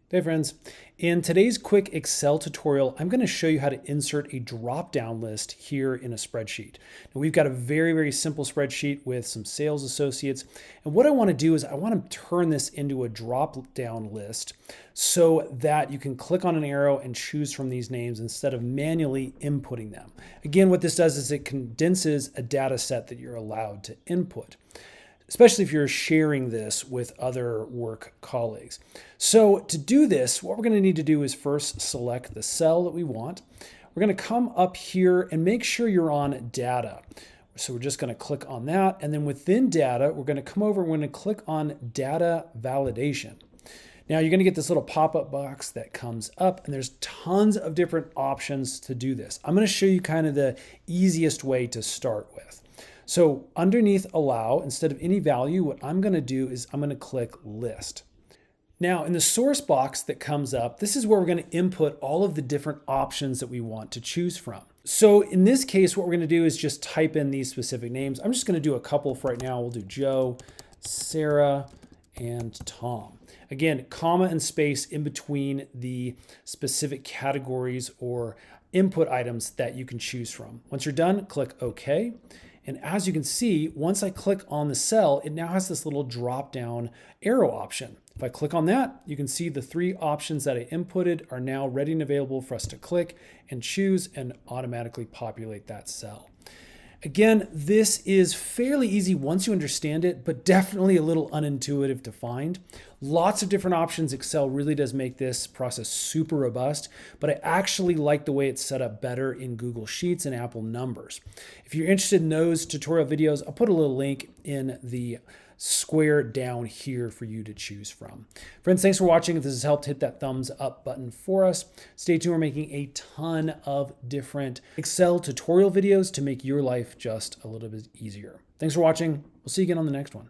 Hey friends, in today's quick Excel tutorial, I'm going to show you how to insert a drop-down list here in a spreadsheet. Now we've got a very simple spreadsheet with some sales associates. And what I want to do is I want to turn this into a drop-down list so that you can click on an arrow and choose from these names instead of manually inputting them. Again, what this does is it condenses a data set that you're allowed to input, especially if you're sharing this with other work colleagues. So to do this, what we're going to need to do is first select the cell that we want. We're going to come up here and make sure you're on data. So we're just going to click on that. And then within data, we're going to come over and we're going to click on data validation. Now you're going to get this little pop-up box that comes up, and there's tons of different options to do this. I'm going to show you kind of the easiest way to start with. So underneath allow, instead of any value, what I'm going to do is I'm going to click list. Now in the source box that comes up, this is where we're going to input all of the different options that we want to choose from. So in this case, what we're going to do is just type in these specific names. I'm just going to do a couple for right now. We'll do Joe, Sarah, and Tom. Again, comma and space in between the specific categories or input items that you can choose from. Once you're done, click OK. And as you can see, once I click on the cell, it now has this little drop down arrow option. If I click on that, you can see the three options that I inputted are now ready and available for us to click and choose and automatically populate that cell. Again, this is fairly easy once you understand it, but definitely a little unintuitive to find. Lots of different options. Excel really does make this process super robust, but I actually like the way it's set up better in Google Sheets and Apple Numbers. If you're interested in those tutorial videos, I'll put a little link in the square down here for you to choose from. Friends, thanks for watching. If this has helped, hit that thumbs up button for us. Stay tuned. We're making a ton of different Excel tutorial videos to make your life just a little bit easier. Thanks for watching. We'll see you again on the next one.